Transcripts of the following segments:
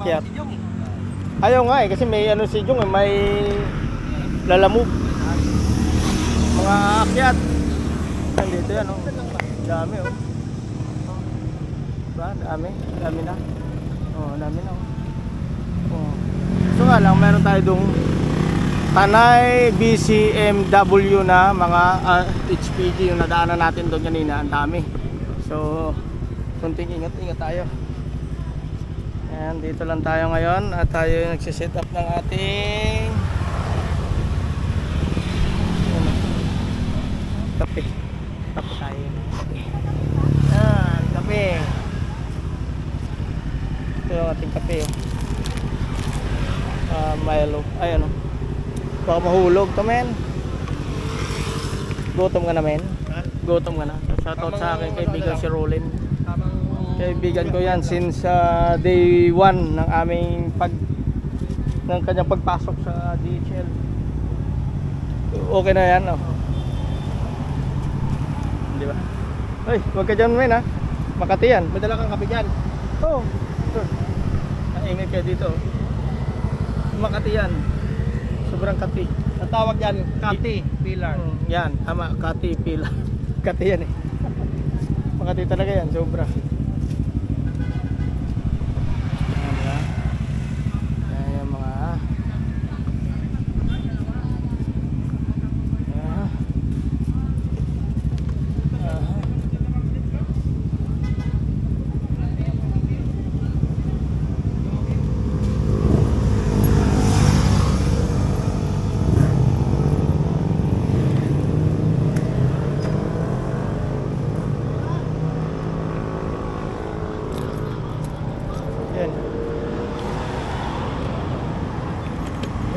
aakyat. Ayaw nga eh, kasi may ano si Jung eh, may lalamove. Mga aakyat. Dito yan oh. Dami oh. Diba? Dami na. Oh, dami na oh. Oh. So nga lang, meron tayo dong Tanay BCMW na mga HPG yung nadaanan natin doon kanina, ang dami. So, kunting ingat tayo. Ayan, dito lang tayo ngayon at tayo yung nagsiset up ng ating kape. Kape tayo. Ayan, kape. Ito yung ating kape. Milo. Ayan o. Baka mahulog to men. Gutom ka na men? Gutom ka na. Shoutout sa akin kaibigan si Rolin. Kaibigan ko yan since day 1 ng aming ng kanyang pagpasok sa DHL. Okay na yan oh. Di ba? Ay, wag ka dyan men ha. Makati yan. May dala kang kape dyan. Oo. Naingay kayo dito. Makati yan. Sobrang kati. Ang tawag yan, kati, pilar. Yan, tama, kati, pilar. Kati yan eh. Makati talaga yan, sobra. Yan yung mga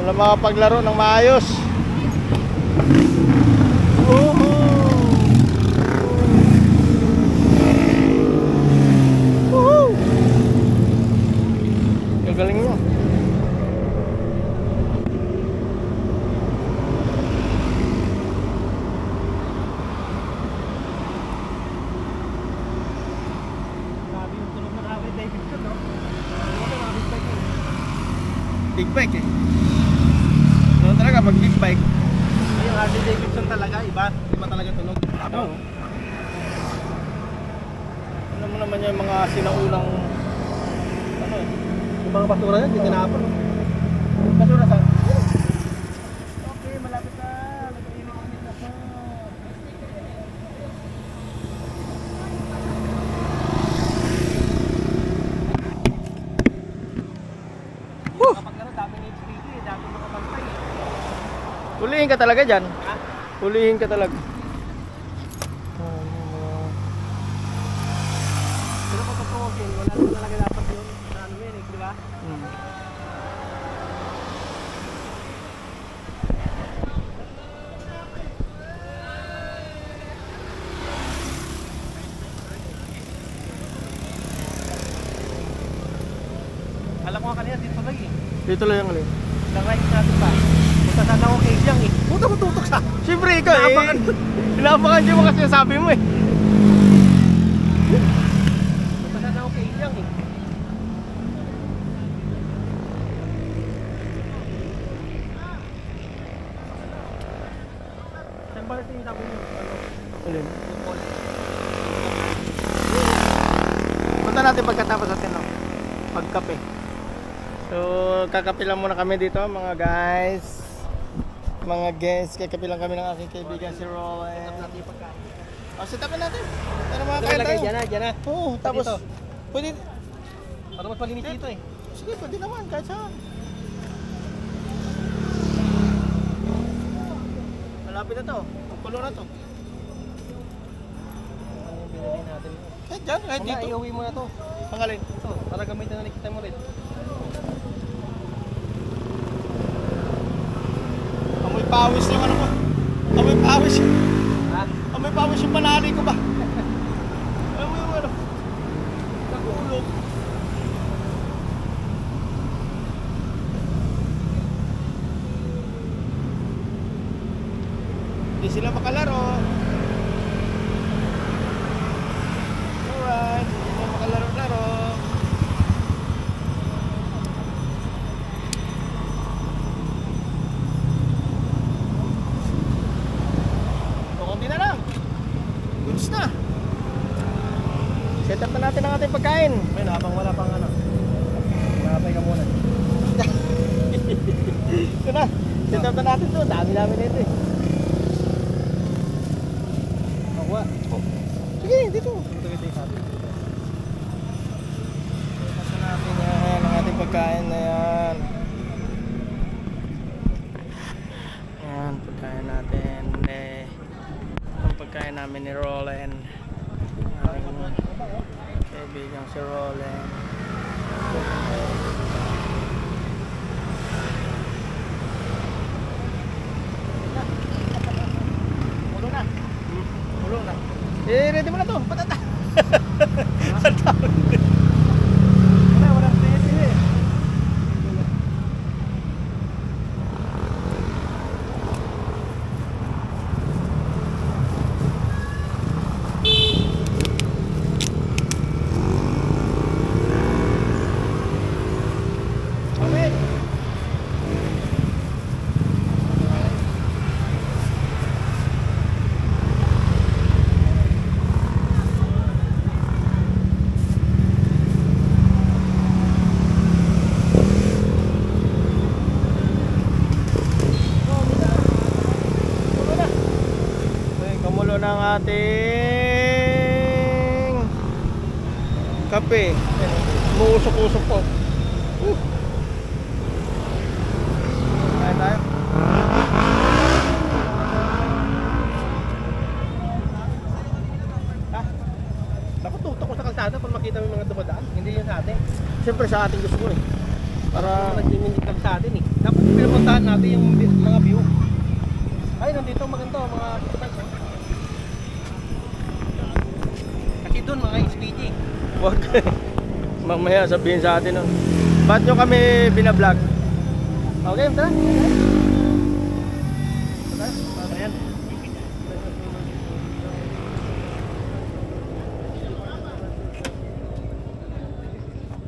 wala makapaglaro ng maayos. Gagaling nyo. Big bike eh. Talaga pag big bike yung Harley Davidson talaga iba talaga tunog. Oo. Alam mo naman yung mga sinaunang ano eh, yung mga basura yan, hindi tinapon. Basura saan? Okay, malapit na. Mag-iinit na po. Kapag gano'n, dami ng HPG, dami makapantay eh. Hulihin ka talaga dyan. Ha? Hulihin ka talaga. Pero kung totoosin, wala naman talaga dapat yun sa ano yun eh, di ba? Alam ko nga kanina dito lang eh. Dito lang yung alin. Nang-right natin ba? Punta sana ako kay Jiang eh. Punta ko tutok sa. Siyempre ikaw eh. Inaabangan niyo mo kasi sabi mo eh. Punta sana ako kay Jiang eh. Saan ba natin yung sabi mo? Alin? Punta natin pagkatapos natin no? Pagkape. So, kakape lang muna kami dito mga guys. Mga guys, kakape lang kami ng aking kaibigan si Roland. O, set upin natin. Para makakain tayo. Diyan na. Oo, tapos pwede. Para mas malinis dito eh. Sige, pwede naman, kahit saan. Malapit na to. Ang kulo na to. Ano yung binili natin? Eh, dyan, kahit dito. Iuwi mo na to. Pangalin. Ito, para gamitin na nakita mo rin. Amoy pawis yung ano ko. Amoy pawis. Ha? Amoy pawis yung panali ko ba? Alam mo yung ano? Nagulog. Hindi sila makalaro. Alright, hindi sila makalaro-laro. kain. Ayun, habang wala pang ano. Nakapay ka muna. Ito na. Set up na natin to. Dami namin ito eh. Nakuha. Sige, dito. Ito kita yung sabi. Pasa natin yan. Ang ating pagkain na yan. Yan, pagkain natin. Ang pagkain namin ni Roland. Aming kaibigan si Roland. Ulo na. Ulo na. Ready mo na to. Patata. Wala, walang tisi eh. Okay. Kumulo ng ating kape. Muusok-usok po. Kain tayo. Dapat tutok ko sa kalsada kung makita mo yung mga dumadaan. Hindi yun sa atin. Siyempre sa ating gusto ko eh. Para nagmiminig lang sa atin eh. Dapat pinapuntahan natin yung mga view. Ay, nandito maganda mga pictures. Kasi doon mga SPG. Wag. Mamaya sabihin sa atin nun. Ba't nyo kami binablog? Okay, tara. Ano yan?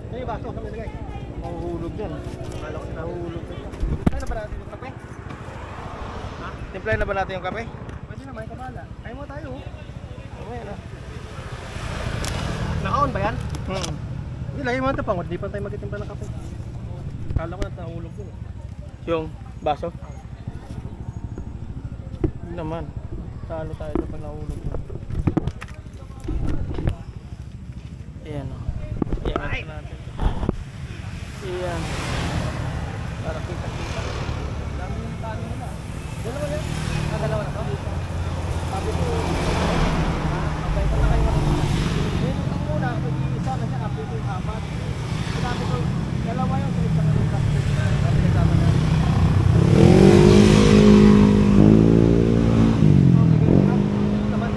Ay, baso kami nilagay. Mahuhulog yan. Akala ko Mahuhulog yan. Ay, na ba natin yung kape? Ha? Timplahin na ba natin yung kape? Pwede naman, kabala. Ayaw mo tayo. Okay na. Naka-on ba yan? Hmm. Hindi, lagi mo ito pang. Hindi pa tayo magtitimpa ng kape. Akala ko na nahulog yun. Yung baso? Hindi naman. Talo tayo ito pag nahulog yun. Ayan o. Ayan natin. Ayan. Para kita-kita. Dami yung talo nila. Dalawa yan? Dalawa na to? Sabi ko, Abay pa na kayo. yun ang muna, mag-iisa na siya, after yung apat. Sabi ko, dalawa yun sa isang ano practice. Sabi ko, tama na. Naman.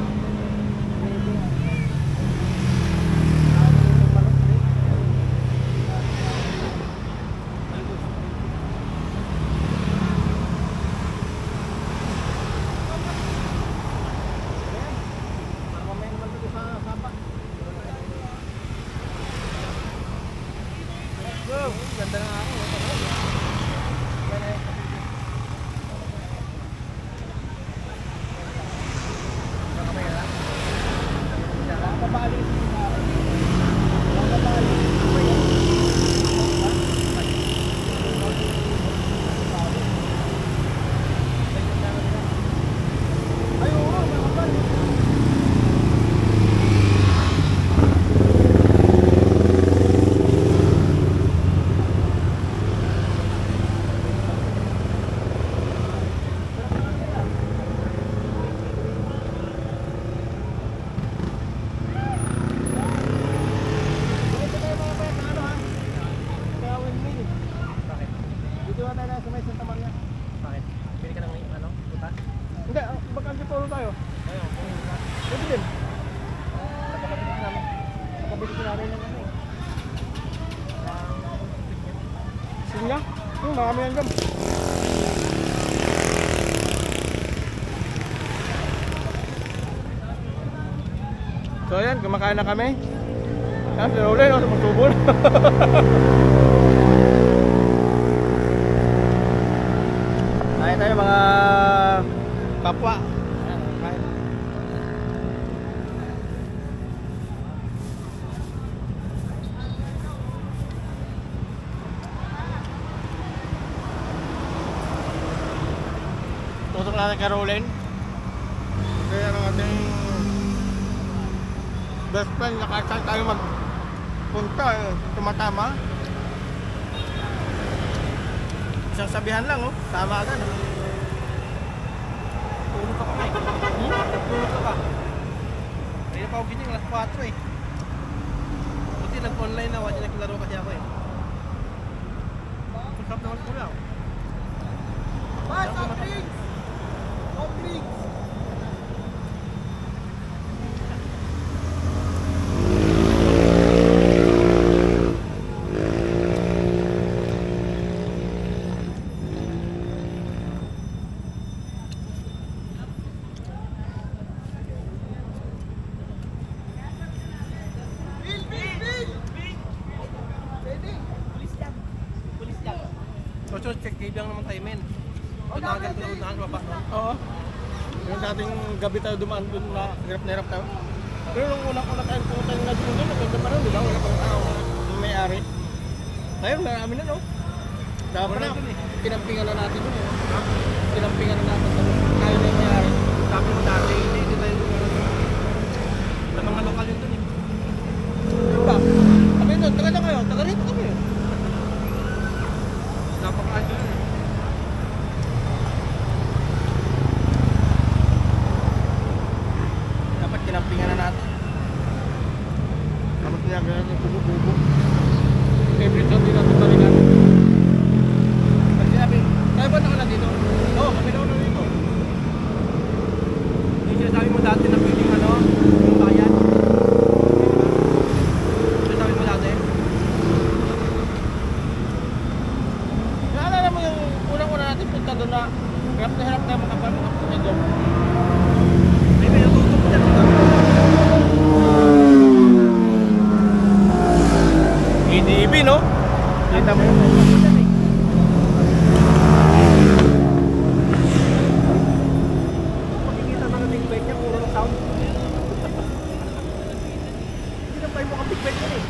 Para mamaya naman dito sa sapa. Let's go! Ganda ng araw. Dito na tayo sa may Santa Maria. Bakit? Pili ka ng ano? Butas? Hindi, mag-antipolo tayo. Ayun. Pwede din. Nakapabilis namin. Nakabili ko namin ng ano eh. Sinya? Marami yan dyan. So ayan, kumakain na kami. Yan, si Rolly, no? Magtubol. Kain tayo mga kapwa. Ayan, kain. Caroline. Kaya ang ating best friend, nakasal tayo magpunta, tumatama. Isang sabihan lang, oh. Tama agad. Tulog ka pa eh. Tulog ka pa. Kaya pa ako gising, alas 4 eh. Buti nag-online na, wala naglaro kasi ako eh. Ang sarap naman ko lang. Soft drinks! Soft drinks! So, check cave lang naman tayo, men. Unahan ko na unahan, baba, no? Oo. Yung dating gabi tayo dumaan doon na hirap tayo. Pero nung unang-una tayo pumunta yung nagpunta doon, nagpunta pa rin, di ba? Wala pang tao na may-ari. Ngayon, marami na, no? Dapat na, kinampingan na natin yun, eh. Kinampingan na natin doon. Kaya na yung may-ari. Sabi mo dati, hindi tayo sa mga lokal yun doon eh. Diba? Sabi doon, taga na kayo, taga rito kami. Napakaayos yun eh. Dapat kinampingan na natin. Dapat niyagayan yung kubo-kubo. Every time din natin balikan. Kasi sabi, Kaya ba na dito? oo, kami naman na dito. Yung sinasabi mo dati na pwedeng ano, yung bayan. Sinasabi mo dati? Naalala mo yung unang-una natin punta doon na hirap na makapapunta doon. May natutup ko dyan. EDB, no? Kita mo yun. Makikita na ng big bike niya, puro ng sound. Hindi na tayo mukhang big bike yan eh.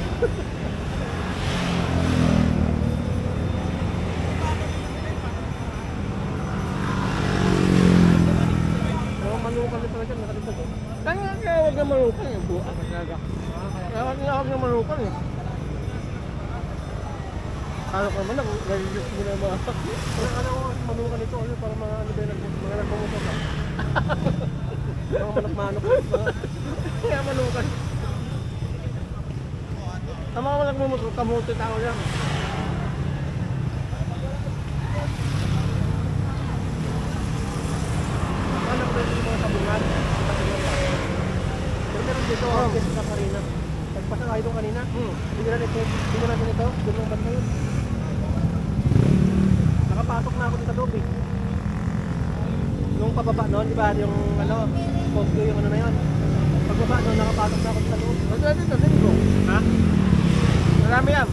Oh, malukan din pala dyan, nakalimutan ko. Kaya huwag na malukan eh, bukas talaga. Kaya huwag na malukan eh. Ano ka naman, nag-release mo na yung mga... Ano ko manukan nito kasi para mga ano ba mga nagpamuto ka. Mga manok-manok. Kaya malukan. Ang mga nagmumuto, kamuti tao yan. Ano ko yung mga sabungan? Pero meron dito, kasi sa Karina. Nagpasa kayo doon kanina. Hindi na natin ito. Doon lang banda yun. Nakapasok na ako dito sa loob eh. Yung pababa noon, di ba? Yung ano, posto yung ano na yun. Pagbaba noon, nakapasok na ako sa loob. Huwag na dito, dito. Ha? Marami yan.